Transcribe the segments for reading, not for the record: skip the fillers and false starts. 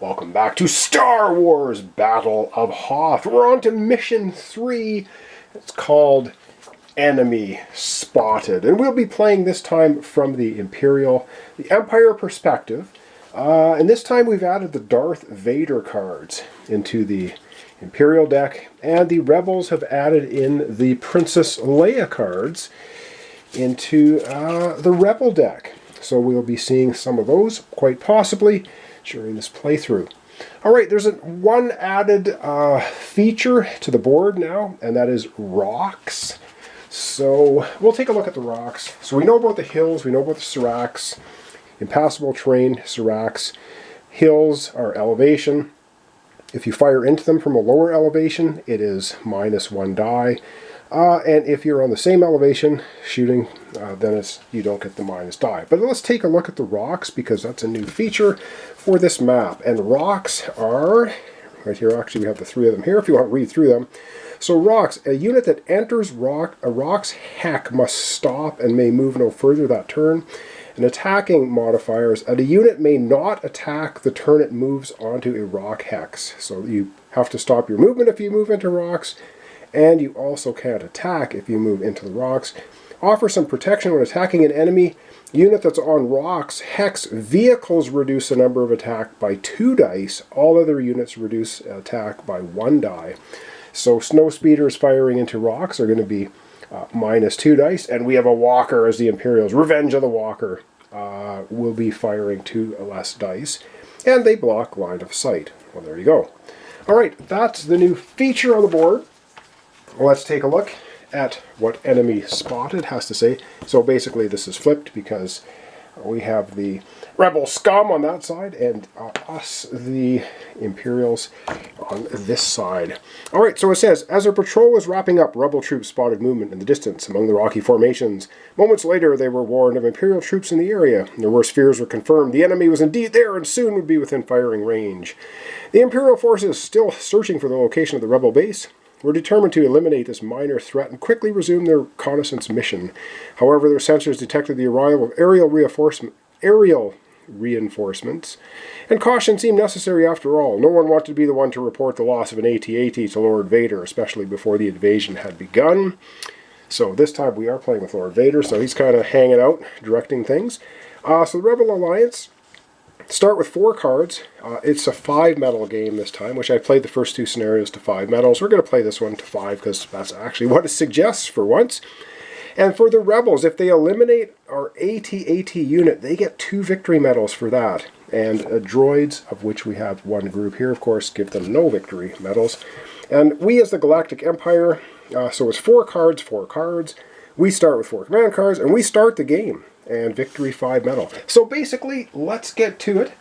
Welcome back to Star Wars Battle of Hoth. We're on to Mission 3. It's called Enemy Spotted. And we'll be playing this time from the Imperial, the Empire perspective. And this time we've added the Darth Vader cards into the Imperial deck. And the Rebels have added in the Princess Leia cards into the Rebel deck. So we'll be seeing some of those, quite possibly, during this playthrough. Alright, there's one added feature to the board now, and that is rocks. So we'll take a look at the rocks. So we know about the hills, we know about the seracs, impassable terrain, seracs. Hills are elevation. If you fire into them from a lower elevation, it is -1 die. And if you're on the same elevation shooting, then you don't get the minus die. But let's take a look at the rocks, because that's a new feature for this map. And rocks are, right here, actually we have the 3 of them here if you want to read through them. So rocks, a unit that enters a rock's heck must stop and may move no further that turn. And attacking modifiers, and a unit may not attack the turn it moves onto a rock hex. So you have to stop your movement if you move into rocks. And you also can't attack if you move into the rocks. Offer some protection when attacking an enemy unit that's on rocks. Hex vehicles reduce the number of attack by 2 dice. All other units reduce attack by 1 die. So snow speeders firing into rocks are going to be -2 dice. And we have a walker as the Imperials. Revenge of the Walker will be firing 2 less dice. And they block line of sight. Well, there you go. Alright, that's the new feature on the board. Let's take a look at what Enemy Spotted has to say. So basically this is flipped because we have the Rebel scum on that side and us, the Imperials, on this side. Alright, so it says, as their patrol was wrapping up, Rebel troops spotted movement in the distance among the rocky formations. Moments later they were warned of Imperial troops in the area. Their worst fears were confirmed. The enemy was indeed there and soon would be within firing range. The Imperial forces, still searching for the location of the Rebel base, were determined to eliminate this minor threat and quickly resume their reconnaissance mission. However, their sensors detected the arrival of aerial reinforcements, and caution seemed necessary after all. No one wanted to be the one to report the loss of an AT-AT to Lord Vader, especially before the invasion had begun. So this time we are playing with Lord Vader, so he's kind of hanging out, directing things. So the Rebel Alliance start with 4 cards. It's a 5 metal game this time, which I played the first 2 scenarios to 5 metals. We're going to play this one to 5 because that's actually what it suggests for once. And for the Rebels, if they eliminate our AT-AT unit, they get 2 victory medals for that. And droids, of which we have 1 group here, of course, give them no victory medals. And we as the Galactic Empire, so it's 4 cards, 4 cards. We start with 4 command cards, and we start the game. And victory 5 medal. So basically, let's get to it.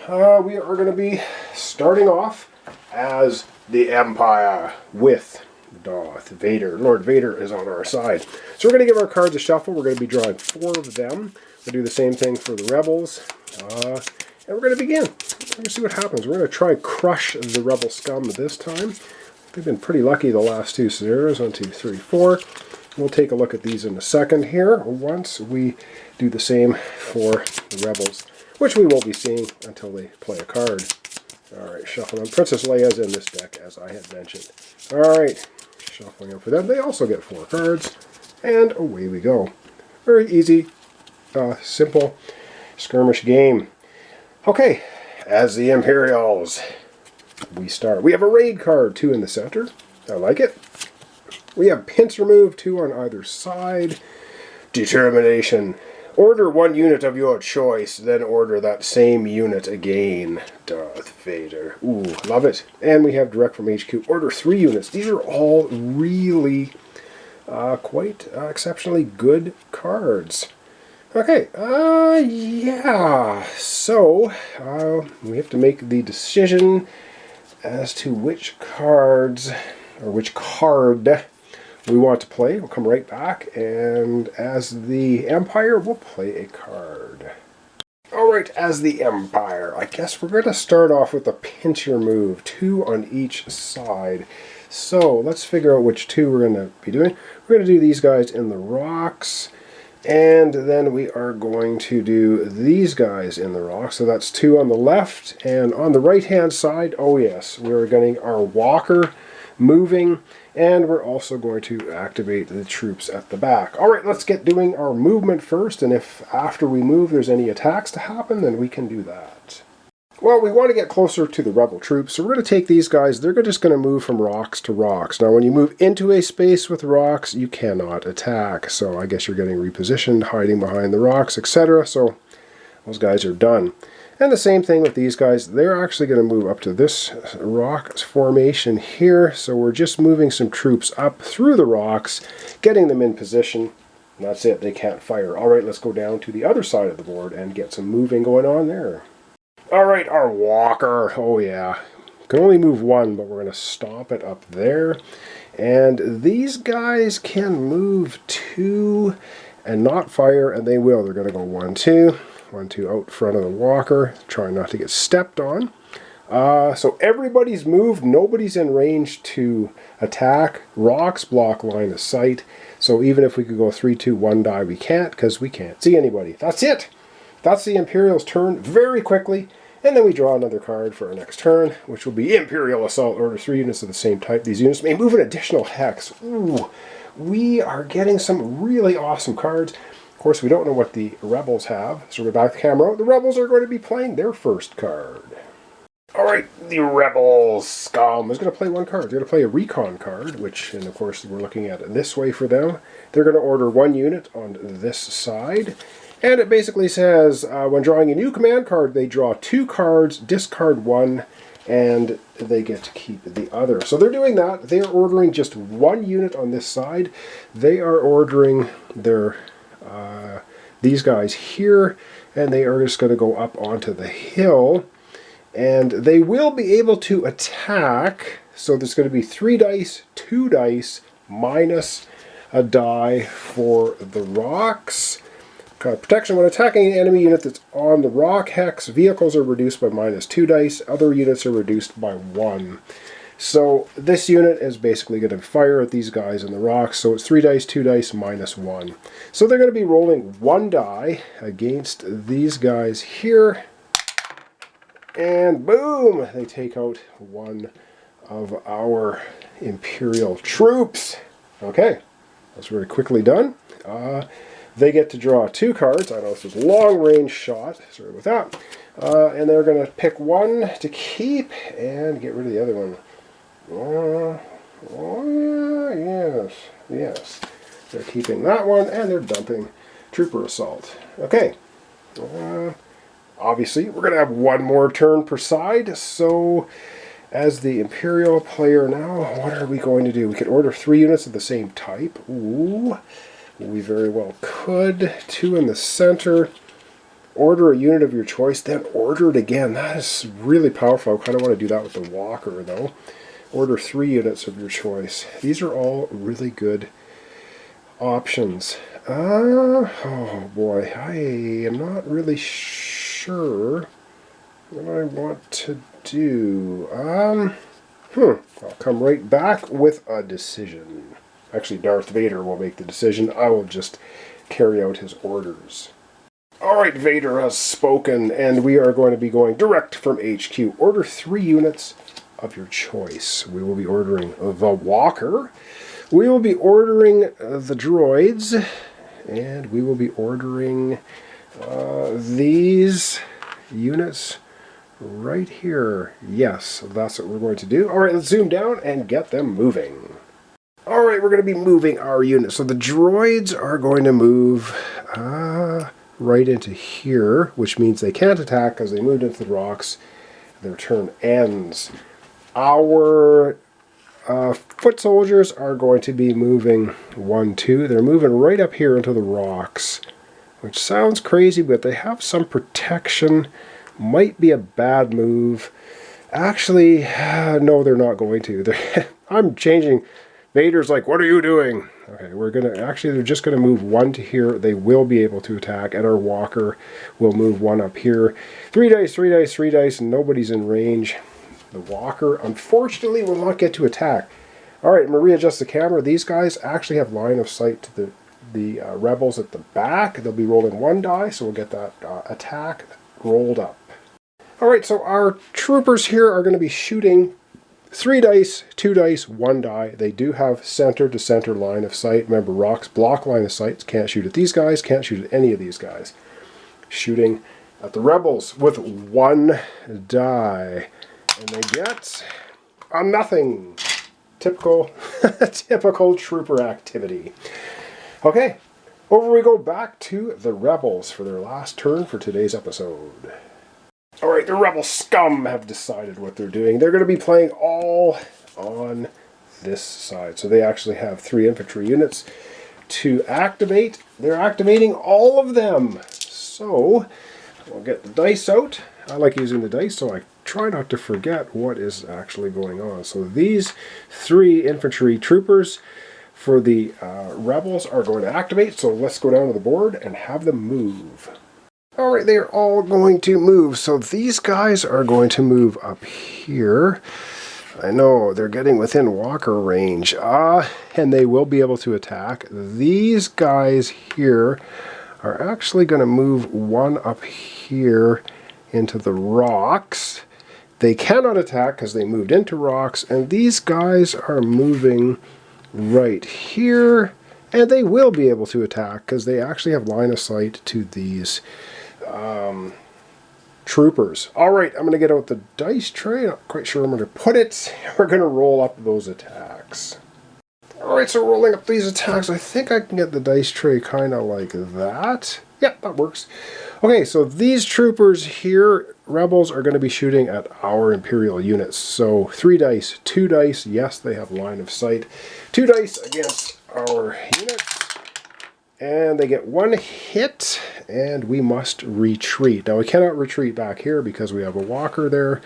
We are going to be starting off as the Empire with Darth Vader. Lord Vader is on our side. So we're going to give our cards a shuffle. We're going to be drawing 4 of them. We'll do the same thing for the Rebels. And we're going to begin. We're going to see what happens. We're going to try and crush the Rebel scum this time. They've been pretty lucky the last 2 scenarios. 1, 2, 3, 4. We'll take a look at these in a second here, once we do the same for the Rebels, which we won't be seeing until they play a card. Alright, shuffling them. Princess Leia's in this deck, as I had mentioned. Alright, shuffling them for them. They also get 4 cards, and away we go. Very easy, simple skirmish game. Okay, as the Imperials, we start. We have a raid card, 2 in the center. I like it. We have pincer move, 2 on either side. Determination. Order 1 unit of your choice, then order that same unit again. Darth Vader. Ooh, love it. And we have direct from HQ. Order 3 units. These are all really quite exceptionally good cards. Okay, yeah. So, we have to make the decision as to which cards, or which card we want to play. We'll come right back, and as the Empire, we'll play a card. Alright, as the Empire, I guess we're going to start off with a pincer move, 2 on each side. So let's figure out which 2 we're going to be doing. We're going to do these guys in the rocks. And then we are going to do these guys in the rock. So that's 2 on the left. And on the right-hand side, oh yes, we're getting our walker moving. And we're also going to activate the troops at the back. All right, let's get doing our movement first. And if after we move there's any attacks to happen, then we can do that. Well, we want to get closer to the rebel troops, so we're going to take these guys. They're just going to move from rocks to rocks. Now, when you move into a space with rocks, you cannot attack. So I guess you're getting repositioned, hiding behind the rocks, etc. So those guys are done. And the same thing with these guys. They're actually going to move up to this rock formation here. So we're just moving some troops up through the rocks, getting them in position. And that's it. They can't fire. All right, let's go down to the other side of the board and get some moving going on there. All right, our walker. Oh yeah, can only move 1, but we're going to stop it up there. And these guys can move 2 and not fire, and they will. They're going to go 1, 2, 1, 2 out front of the walker, trying not to get stepped on. So everybody's moved. Nobody's in range to attack. Rocks block line of sight. So even if we could go 3, 2, 1 die, we can't because we can't see anybody. That's it. That's the Imperial's turn very quickly. And then we draw another card for our next turn, which will be Imperial Assault. Order 3 units of the same type. These units may move an additional hex. Ooh, we are getting some really awesome cards. Of course, we don't know what the Rebels have, so we're back to camera. The Rebels are going to be playing their first card. All right, the Rebels scum is going to play 1 card. They're going to play a recon card, which, and of course, we're looking at it this way for them. They're going to order 1 unit on this side. And it basically says, when drawing a new command card, they draw 2 cards, discard 1, and they get to keep the other. So they're doing that. They are ordering just 1 unit on this side. They are ordering their these guys here, and they are just going to go up onto the hill. And they will be able to attack. So there's going to be 3 dice, 2 dice, minus a die for the rocks. Protection. When attacking an enemy unit that's on the rock hex, vehicles are reduced by minus 2 dice. Other units are reduced by 1. So this unit is basically going to fire at these guys in the rocks. So it's 3 dice, 2 dice, minus 1. So they're going to be rolling 1 die against these guys here. And boom! They take out 1 of our Imperial troops. Okay, that's very quickly done. They get to draw 2 cards. I know this is a long-range shot. Sorry about that. And they're going to pick 1 to keep and get rid of the other one. Yes. They're keeping that one, and they're dumping Trooper Assault. Okay. Obviously, we're going to have 1 more turn per side. So, as the Imperial player now, what are we going to do? We could order 3 units of the same type. Ooh. We very well could. 2 in the center. Order a unit of your choice, then order it again. That is really powerful. I kind of want to do that with the walker, though. Order 3 units of your choice. These are all really good options. Oh boy, I am not really sure what I want to do. I'll come right back with a decision. Actually, Darth Vader will make the decision. I will just carry out his orders. Alright, Vader has spoken, and we are going to be going direct from HQ. Order 3 units of your choice. We will be ordering the walker. We will be ordering the droids. And we will be ordering these units right here. Yes, that's what we're going to do. Alright, let's zoom down and get them moving. Alright, we're going to be moving our units. So the droids are going to move right into here, which means they can't attack because they moved into the rocks. Their turn ends. Our foot soldiers are going to be moving 1, 2. They're moving right up here into the rocks, which sounds crazy, but they have some protection. Might be a bad move. Actually, no, they're not going to. I'm changing. Vader's like, what are you doing? Okay, they're just going to move 1 to here. They will be able to attack, and our walker will move 1 up here. 3 dice, 3 dice, 3 dice, and nobody's in range. The walker, unfortunately, will not get to attack. Alright, I'm going to readjust the camera. These guys actually have line of sight to the rebels at the back. They'll be rolling 1 die, so we'll get that attack rolled up. Alright, so our troopers here are going to be shooting 3 dice, 2 dice, 1 die. They do have center to center line of sight. Remember, rocks block line of sight. Can't shoot at these guys, can't shoot at any of these guys. Shooting at the rebels with 1 die. And they get a nothing. Typical, typical trooper activity. Okay, over we go back to the rebels for their last turn for today's episode. Alright, the rebel scum have decided what they're doing. They're going to be playing all on this side. So they actually have 3 infantry units to activate. They're activating all of them. So we'll get the dice out. I like using the dice, so I try not to forget what is actually going on. So these 3 infantry troopers for the rebels are going to activate. So let's go down to the board and have them move. Alright, they are all going to move. So these guys are going to move up here. I know, they're getting within walker range. And they will be able to attack. These guys here are actually going to move 1 up here into the rocks. They cannot attack because they moved into rocks, and these guys are moving right here, and they will be able to attack because they actually have line of sight to these troopers. Alright, I'm going to get out the dice tray. Not quite sure where I'm going to put it. We're going to roll up those attacks. Alright, so rolling up these attacks, I think I can get the dice tray kind of like that. Yep, that works. Okay, so these troopers here, rebels, are going to be shooting at our Imperial units. So 3 dice, 2 dice, yes, they have line of sight. 2 dice against our units. And they get 1 hit, and we must retreat. Now, we cannot retreat back here because we have a walker there,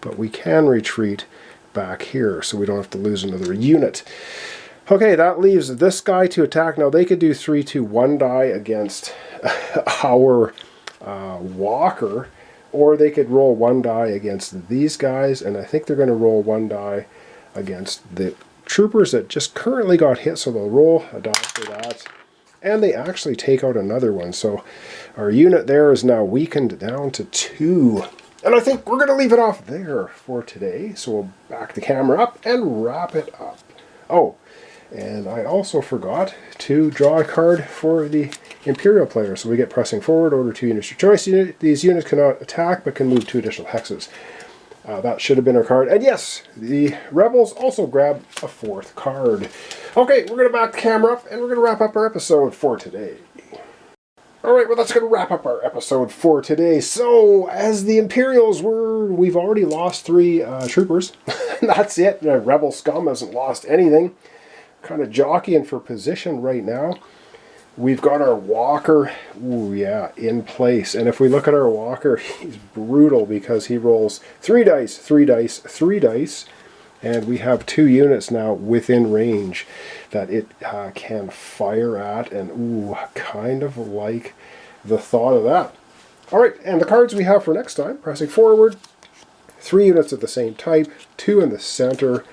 but we can retreat back here, so we don't have to lose another unit. Okay, that leaves this guy to attack. Now, they could do 3, 2, 1 die against our walker, or they could roll 1 die against these guys, and I think they're going to roll 1 die against the troopers that just currently got hit, so they'll roll a die for that. And they actually take out another one, so our unit there is now weakened down to 2. And I think we're going to leave it off there for today, so we'll back the camera up and wrap it up. Oh, and I also forgot to draw a card for the Imperial player. So we get pressing forward, order 2 units your choice. These units cannot attack, but can move 2 additional hexes. That should have been our card. And yes, the rebels also grab a 4th card. Okay, we're going to back the camera up, and we're going to wrap up our episode for today. Alright, well that's going to wrap up our episode for today. So, as the Imperials we've already lost 3 troopers. That's it. The rebel scum hasn't lost anything. Kind of jockeying for position right now. We've got our walker, ooh yeah, in place. And if we look at our walker, he's brutal because he rolls 3 dice, 3 dice, 3 dice. And we have 2 units now within range that it can fire at. And ooh, kind of like the thought of that. Alright, and the cards we have for next time, pressing forward, 3 units of the same type, 2 in the center,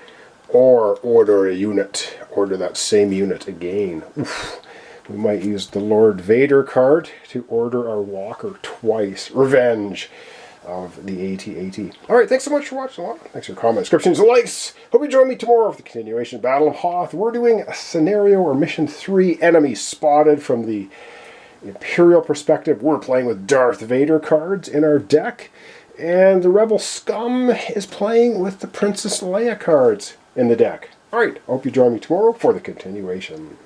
or order a unit. Order that same unit again. Oof. We might use the Lord Vader card to order our walker twice. Revenge of the AT-AT. Alright, thanks so much for watching along. Thanks for your comments, descriptions, and likes. Hope you join me tomorrow for the continuation Battle of Hoth. We're doing a scenario or mission 3, enemy spotted from the Imperial perspective. We're playing with Darth Vader cards in our deck. And the Rebel Scum is playing with the Princess Leia cards in the deck. Alright, hope you join me tomorrow for the continuation.